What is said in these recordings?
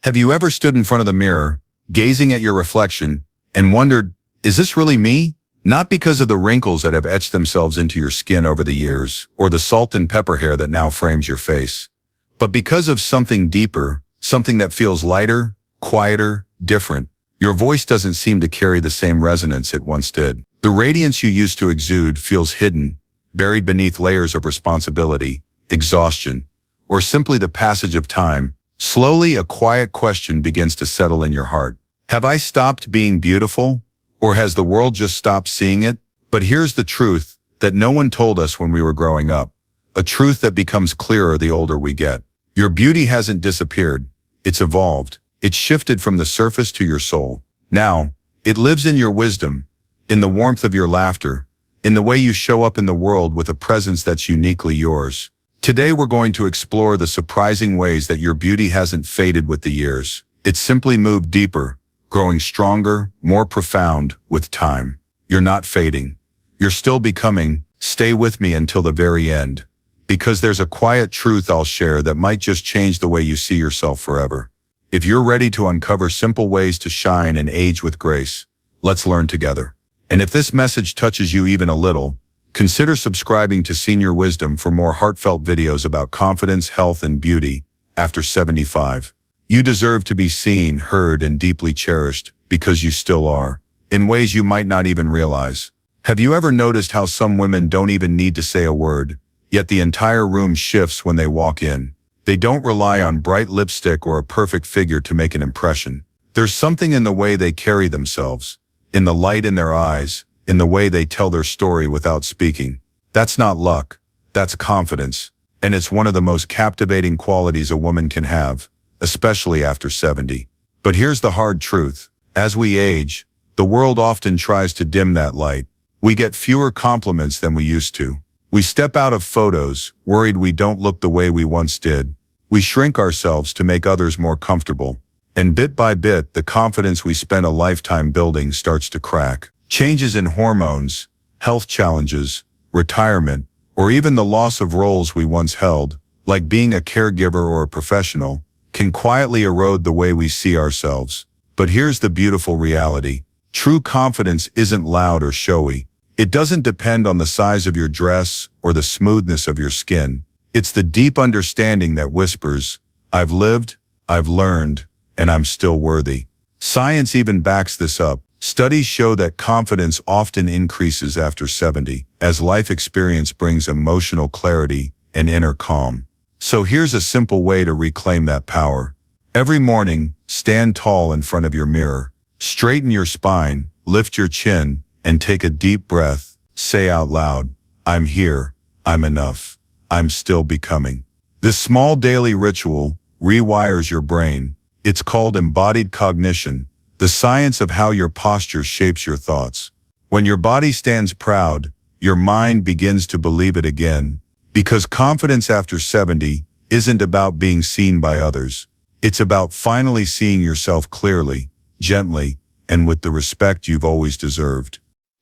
Have you ever stood in front of the mirror, gazing at your reflection, and wondered, is this really me? Not because of the wrinkles that have etched themselves into your skin over the years, or the salt and pepper hair that now frames your face, but because of something deeper, something that feels lighter, quieter, different. Your voice doesn't seem to carry the same resonance it once did. The radiance you used to exude feels hidden, buried beneath layers of responsibility, exhaustion, or simply the passage of time. Slowly, a quiet question begins to settle in your heart. Have I stopped being beautiful? Or has the world just stopped seeing it? But here's the truth that no one told us when we were growing up. A truth that becomes clearer the older we get. Your beauty hasn't disappeared. It's evolved. It's shifted from the surface to your soul. Now, it lives in your wisdom, in the warmth of your laughter, in the way you show up in the world with a presence that's uniquely yours. Today we're going to explore the surprising ways that your beauty hasn't faded with the years. It's simply moved deeper, growing stronger, more profound with time. You're not fading. You're still becoming. Stay with me until the very end, because there's a quiet truth I'll share that might just change the way you see yourself forever. If you're ready to uncover simple ways to shine and age with grace, let's learn together. And if this message touches you even a little, consider subscribing to Senior Wisdom for more heartfelt videos about confidence, health, and beauty after 75. You deserve to be seen, heard, and deeply cherished because you still are, in ways you might not even realize. Have you ever noticed how some women don't even need to say a word, yet the entire room shifts when they walk in? They don't rely on bright lipstick or a perfect figure to make an impression. There's something in the way they carry themselves, in the light in their eyes, in the way they tell their story without speaking. That's not luck, that's confidence, and it's one of the most captivating qualities a woman can have, especially after 70. But here's the hard truth. As we age, the world often tries to dim that light. We get fewer compliments than we used to. We step out of photos, worried we don't look the way we once did. We shrink ourselves to make others more comfortable. And bit by bit, the confidence we spent a lifetime building starts to crack. Changes in hormones, health challenges, retirement, or even the loss of roles we once held, like being a caregiver or a professional, can quietly erode the way we see ourselves. But here's the beautiful reality. True confidence isn't loud or showy. It doesn't depend on the size of your dress or the smoothness of your skin. It's the deep understanding that whispers, I've lived, I've learned, and I'm still worthy. Science even backs this up. Studies show that confidence often increases after 70, as life experience brings emotional clarity and inner calm. So here's a simple way to reclaim that power. Every morning, stand tall in front of your mirror. Straighten your spine, lift your chin, and take a deep breath. Say out loud, I'm here, I'm enough, I'm still becoming. This small daily ritual rewires your brain. It's called embodied cognition, the science of how your posture shapes your thoughts. When your body stands proud, your mind begins to believe it again. Because confidence after 70 isn't about being seen by others. It's about finally seeing yourself clearly, gently, and with the respect you've always deserved.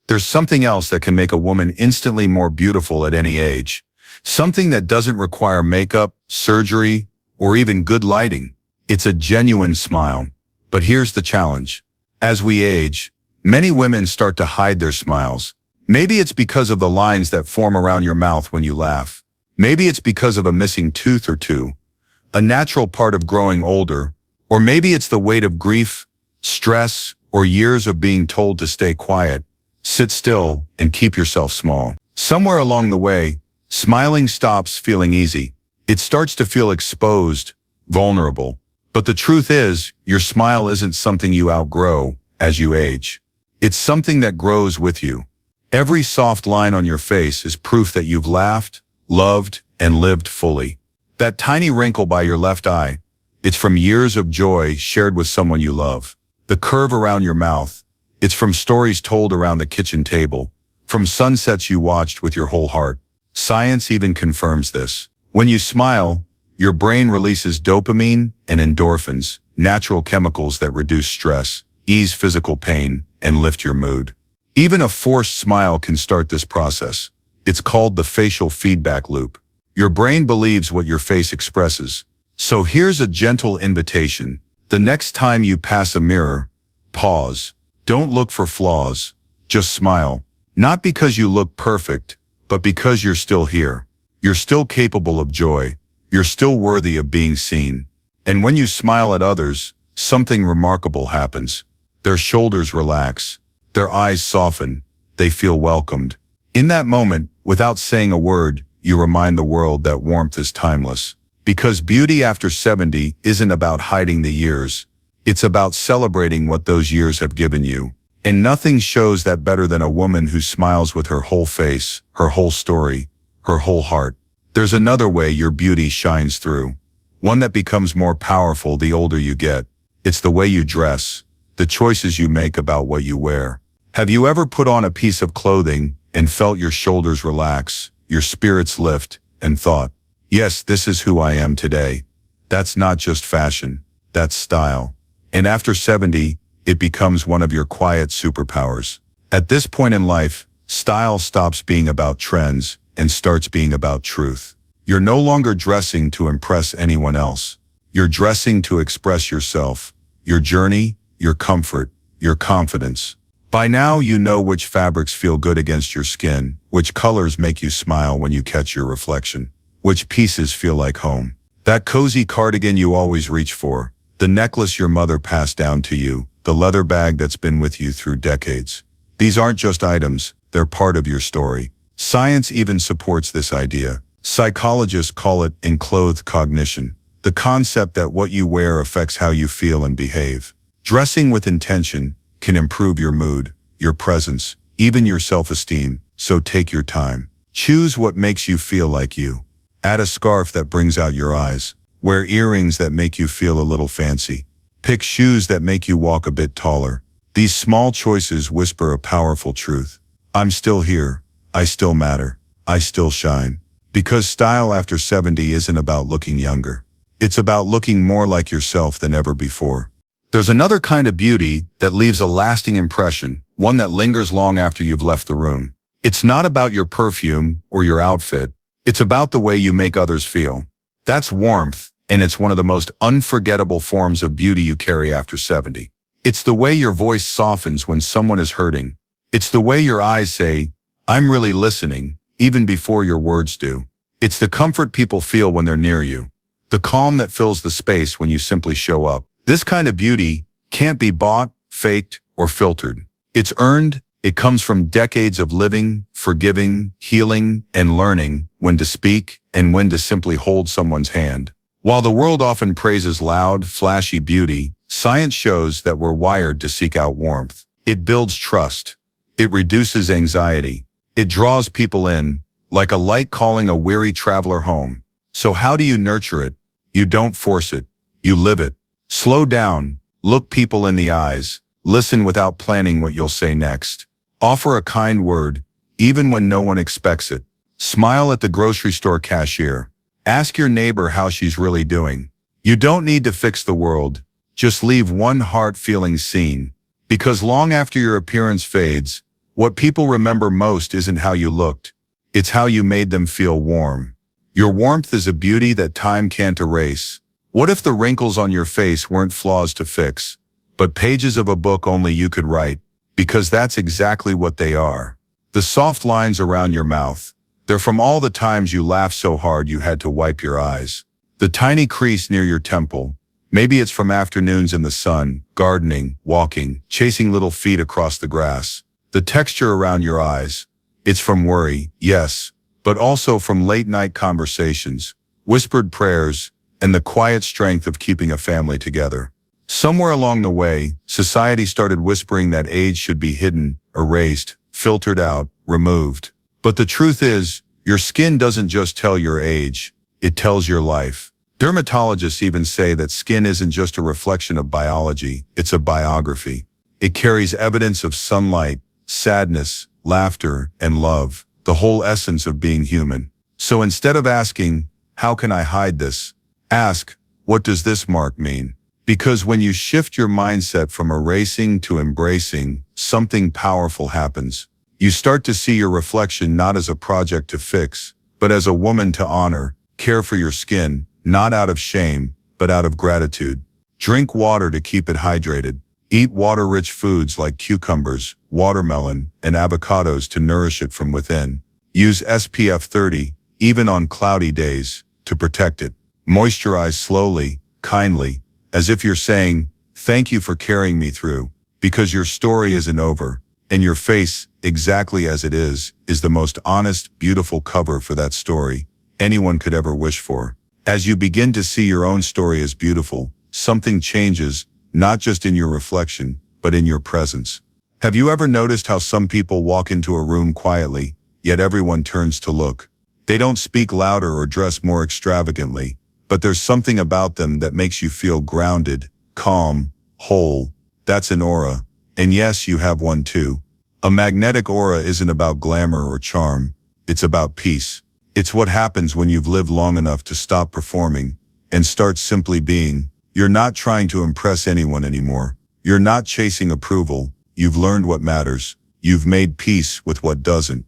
There's something else that can make a woman instantly more beautiful at any age. Something that doesn't require makeup, surgery, or even good lighting. It's a genuine smile. But here's the challenge. As we age, many women start to hide their smiles. Maybe it's because of the lines that form around your mouth when you laugh. Maybe it's because of a missing tooth or two, a natural part of growing older, or maybe it's the weight of grief, stress, or years of being told to stay quiet, sit still, and keep yourself small. Somewhere along the way, smiling stops feeling easy. It starts to feel exposed, vulnerable. But the truth is, your smile isn't something you outgrow as you age. It's something that grows with you. Every soft line on your face is proof that you've laughed, loved, and lived fully. That tiny wrinkle by your left eye, it's from years of joy shared with someone you love. The curve around your mouth, it's from stories told around the kitchen table, from sunsets you watched with your whole heart. Science even confirms this. When you smile, your brain releases dopamine and endorphins, natural chemicals that reduce stress, ease physical pain, and lift your mood. Even a forced smile can start this process. It's called the facial feedback loop. Your brain believes what your face expresses. So here's a gentle invitation. The next time you pass a mirror, pause. Don't look for flaws. Just smile. Not because you look perfect, but because you're still here. You're still capable of joy. You're still worthy of being seen. And when you smile at others, something remarkable happens. Their shoulders relax. Their eyes soften. They feel welcomed. In that moment, without saying a word, you remind the world that warmth is timeless. Because beauty after 70 isn't about hiding the years. It's about celebrating what those years have given you. And nothing shows that better than a woman who smiles with her whole face, her whole story, her whole heart. There's another way your beauty shines through. One that becomes more powerful the older you get. It's the way you dress, the choices you make about what you wear. Have you ever put on a piece of clothing and felt your shoulders relax, your spirits lift, and thought, yes, this is who I am today? That's not just fashion, that's style. And after 70, it becomes one of your quiet superpowers. At this point in life, style stops being about trends and starts being about truth. You're no longer dressing to impress anyone else. You're dressing to express yourself, your journey, your comfort, your confidence. By now you know which fabrics feel good against your skin, which colors make you smile when you catch your reflection, which pieces feel like home. That cozy cardigan you always reach for, the necklace your mother passed down to you, the leather bag that's been with you through decades. These aren't just items, they're part of your story. Science even supports this idea. Psychologists call it enclothed cognition, the concept that what you wear affects how you feel and behave. Dressing with intention can improve your mood, your presence, even your self-esteem, so take your time. Choose what makes you feel like you. Add a scarf that brings out your eyes. Wear earrings that make you feel a little fancy. Pick shoes that make you walk a bit taller. These small choices whisper a powerful truth. I'm still here. I still matter. I still shine. Because style after 70 isn't about looking younger. It's about looking more like yourself than ever before. There's another kind of beauty that leaves a lasting impression, one that lingers long after you've left the room. It's not about your perfume or your outfit. It's about the way you make others feel. That's warmth, and it's one of the most unforgettable forms of beauty you carry after 70. It's the way your voice softens when someone is hurting. It's the way your eyes say, I'm really listening, even before your words do. It's the comfort people feel when they're near you. The calm that fills the space when you simply show up. This kind of beauty can't be bought, faked, or filtered. It's earned. It comes from decades of living, forgiving, healing, and learning when to speak and when to simply hold someone's hand. While the world often praises loud, flashy beauty, science shows that we're wired to seek out warmth. It builds trust. It reduces anxiety. It draws people in, like a light calling a weary traveler home. So how do you nurture it? You don't force it. You live it. Slow down. Look people in the eyes. Listen without planning what you'll say next. Offer a kind word, even when no one expects it. Smile at the grocery store cashier. Ask your neighbor how she's really doing. You don't need to fix the world. Just leave one heart feeling seen. Because long after your appearance fades, what people remember most isn't how you looked. It's how you made them feel warm. Your warmth is a beauty that time can't erase. What if the wrinkles on your face weren't flaws to fix, but pages of a book only you could write? Because that's exactly what they are. The soft lines around your mouth, they're from all the times you laughed so hard you had to wipe your eyes. The tiny crease near your temple, maybe it's from afternoons in the sun, gardening, walking, chasing little feet across the grass. The texture around your eyes, it's from worry, yes, but also from late-night conversations, whispered prayers, and the quiet strength of keeping a family together. Somewhere along the way, society started whispering that age should be hidden, erased, filtered out, removed. But the truth is, your skin doesn't just tell your age, it tells your life. Dermatologists even say that skin isn't just a reflection of biology, it's a biography. It carries evidence of sunlight, sadness, laughter, and love, the whole essence of being human. So instead of asking, how can I hide this? Ask, what does this mark mean? Because when you shift your mindset from erasing to embracing, something powerful happens. You start to see your reflection not as a project to fix, but as a woman to honor. Care for your skin, not out of shame, but out of gratitude. Drink water to keep it hydrated. Eat water-rich foods like cucumbers, watermelon, and avocados to nourish it from within. Use SPF 30, even on cloudy days, to protect it. Moisturize slowly, kindly, as if you're saying, "Thank you for carrying me through," because your story isn't over, and your face, exactly as it is the most honest, beautiful cover for that story anyone could ever wish for. As you begin to see your own story as beautiful, something changes, not just in your reflection, but in your presence. Have you ever noticed how some people walk into a room quietly, yet everyone turns to look? They don't speak louder or dress more extravagantly, but there's something about them that makes you feel grounded, calm, whole. That's an aura. And yes, you have one too. A magnetic aura isn't about glamour or charm. It's about peace. It's what happens when you've lived long enough to stop performing and start simply being. You're not trying to impress anyone anymore. You're not chasing approval. You've learned what matters. You've made peace with what doesn't.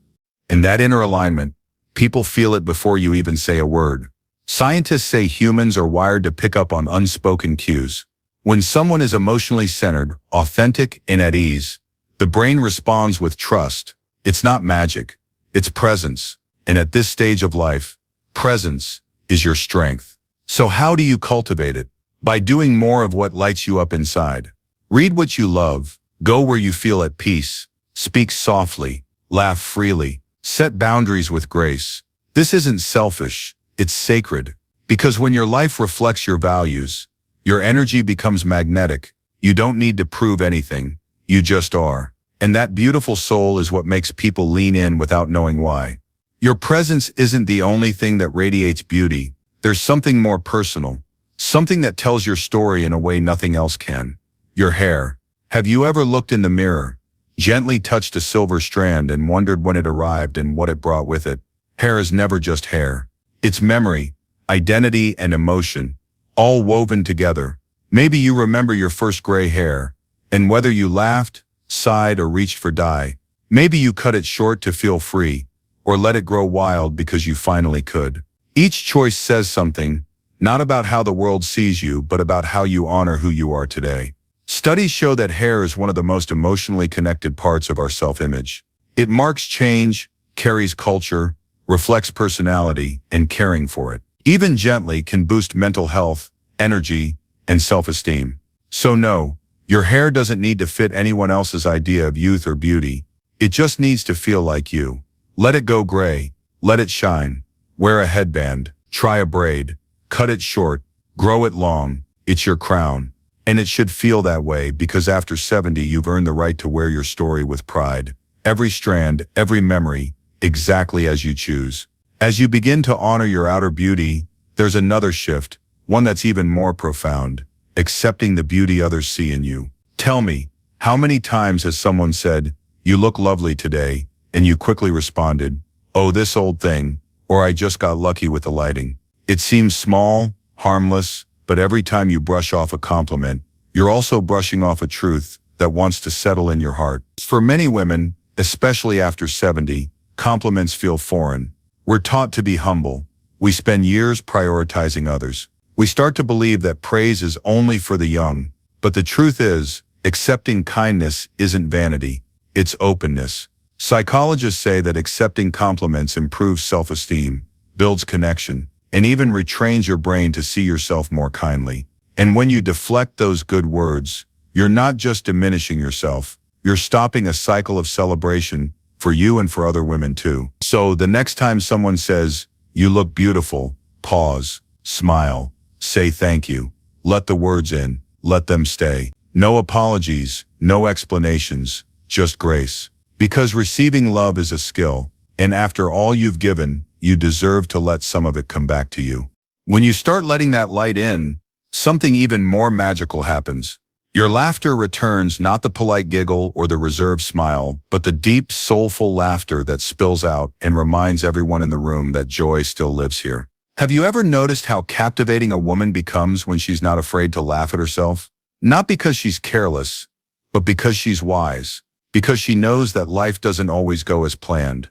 And that inner alignment, people feel it before you even say a word. Scientists say humans are wired to pick up on unspoken cues. When someone is emotionally centered, authentic, and at ease, the brain responds with trust. It's not magic. It's presence. And at this stage of life, presence is your strength. So how do you cultivate it? By doing more of what lights you up inside. Read what you love. Go where you feel at peace. Speak softly. Laugh freely. Set boundaries with grace. This isn't selfish. It's sacred. Because when your life reflects your values, your energy becomes magnetic. You don't need to prove anything. You just are. And that beautiful soul is what makes people lean in without knowing why. Your presence isn't the only thing that radiates beauty. There's something more personal. Something that tells your story in a way nothing else can. Your hair. Have you ever looked in the mirror, gently touched a silver strand and wondered when it arrived and what it brought with it? Hair is never just hair. It's memory, identity, and emotion, all woven together. Maybe you remember your first gray hair, and whether you laughed, sighed, or reached for dye. Maybe you cut it short to feel free, or let it grow wild because you finally could. Each choice says something, not about how the world sees you, but about how you honor who you are today. Studies show that hair is one of the most emotionally connected parts of our self-image. It marks change, carries culture, reflects personality, and caring for it, even gently, can boost mental health, energy, and self-esteem. So no, your hair doesn't need to fit anyone else's idea of youth or beauty. It just needs to feel like you. Let it go gray. Let it shine. Wear a headband. Try a braid. Cut it short. Grow it long. It's your crown. And it should feel that way because after 70 you've earned the right to wear your story with pride. Every strand, every memory, exactly as you choose. As you begin to honor your outer beauty, there's another shift, one that's even more profound. Accepting the beauty others see in you. Tell me, how many times has someone said, "You look lovely today," and you quickly responded, "Oh, this old thing," or "I just got lucky with the lighting." It seems small, harmless, but every time you brush off a compliment, you're also brushing off a truth that wants to settle in your heart. For many women, especially after 70, compliments feel foreign. We're taught to be humble. We spend years prioritizing others. We start to believe that praise is only for the young. But the truth is, accepting kindness isn't vanity. It's openness. Psychologists say that accepting compliments improves self-esteem, builds connection, and even retrains your brain to see yourself more kindly. And when you deflect those good words, you're not just diminishing yourself, you're stopping a cycle of celebration for you and for other women too. So the next time someone says, "You look beautiful," pause, smile, say thank you. Let the words in, let them stay. No apologies, no explanations, just grace. Because receiving love is a skill, and after all you've given, you deserve to let some of it come back to you. When you start letting that light in, something even more magical happens. Your laughter returns, not the polite giggle or the reserved smile, but the deep, soulful laughter that spills out and reminds everyone in the room that joy still lives here. Have you ever noticed how captivating a woman becomes when she's not afraid to laugh at herself? Not because she's careless, but because she's wise. Because she knows that life doesn't always go as planned.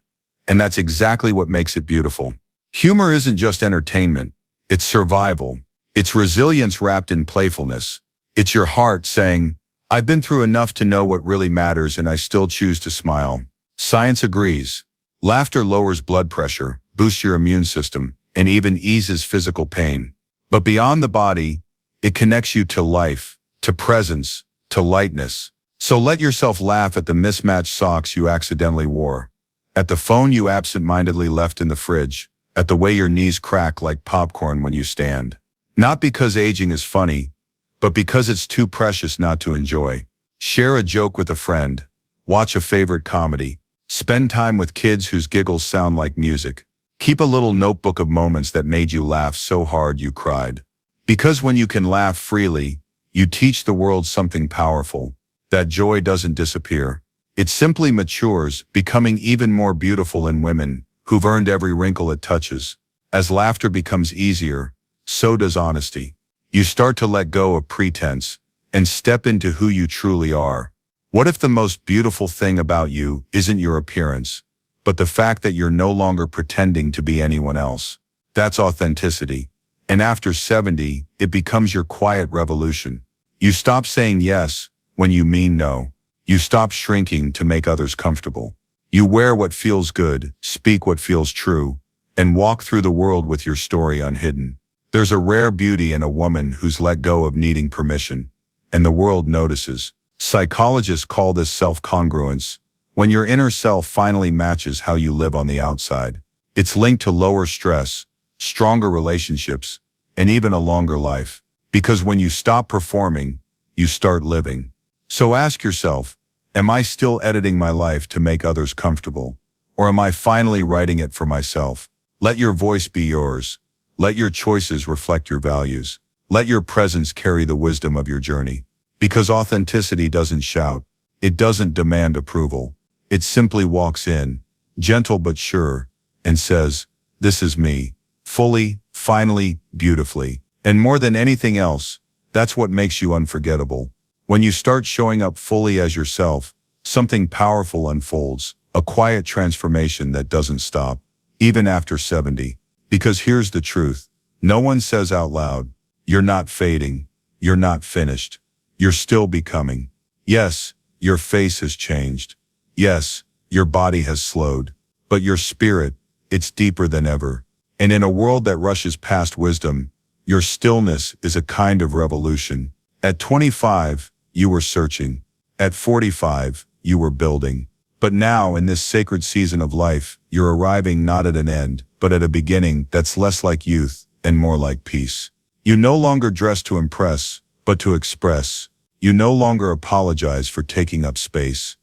And that's exactly what makes it beautiful. Humor isn't just entertainment. It's survival. It's resilience wrapped in playfulness. It's your heart saying, I've been through enough to know what really matters and I still choose to smile. Science agrees. Laughter lowers blood pressure, boosts your immune system, and even eases physical pain. But beyond the body, it connects you to life, to presence, to lightness. So let yourself laugh at the mismatched socks you accidentally wore, at the phone you absent-mindedly left in the fridge, at the way your knees crack like popcorn when you stand. Not because aging is funny, but because it's too precious not to enjoy. Share a joke with a friend. Watch a favorite comedy. Spend time with kids whose giggles sound like music. Keep a little notebook of moments that made you laugh so hard you cried. Because when you can laugh freely, you teach the world something powerful. That joy doesn't disappear. It simply matures, becoming even more beautiful in women who've earned every wrinkle it touches. As laughter becomes easier, so does honesty. You start to let go of pretense and step into who you truly are. What if the most beautiful thing about you isn't your appearance, but the fact that you're no longer pretending to be anyone else? That's authenticity. And after 70, it becomes your quiet revolution. You stop saying yes when you mean no. You stop shrinking to make others comfortable. You wear what feels good, speak what feels true, and walk through the world with your story unhidden. There's a rare beauty in a woman who's let go of needing permission, and the world notices. Psychologists call this self-congruence. When your inner self finally matches how you live on the outside, it's linked to lower stress, stronger relationships, and even a longer life. Because when you stop performing, you start living. So ask yourself, am I still editing my life to make others comfortable? Or am I finally writing it for myself? Let your voice be yours. Let your choices reflect your values. Let your presence carry the wisdom of your journey. Because authenticity doesn't shout. It doesn't demand approval. It simply walks in, gentle but sure, and says, this is me, fully, finally, beautifully. And more than anything else, that's what makes you unforgettable. When you start showing up fully as yourself, something powerful unfolds, a quiet transformation that doesn't stop, even after 70. Because here's the truth. No one says out loud, you're not fading, you're not finished. You're still becoming. Yes, your face has changed. Yes, your body has slowed. But your spirit, it's deeper than ever. And in a world that rushes past wisdom, your stillness is a kind of revolution. At 25, you were searching. At 45, you were building. But now, in this sacred season of life, you're arriving not at an end, but at a beginning that's less like youth and more like peace. You no longer dress to impress, but to express. You no longer apologize for taking up space.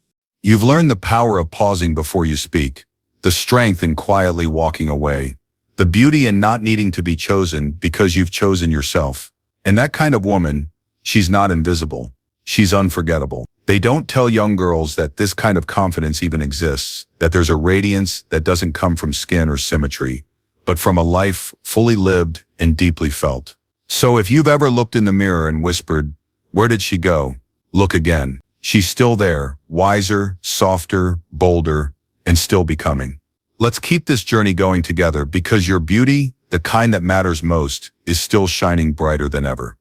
You've learned the power of pausing before you speak, the strength in quietly walking away, the beauty in not needing to be chosen because you've chosen yourself. And that kind of woman, she's not invisible. She's unforgettable. They don't tell young girls that this kind of confidence even exists, that there's a radiance that doesn't come from skin or symmetry, but from a life fully lived and deeply felt. So if you've ever looked in the mirror and whispered, where did she go? Look again. She's still there, wiser, softer, bolder, and still becoming. Let's keep this journey going together because your beauty, the kind that matters most, is still shining brighter than ever.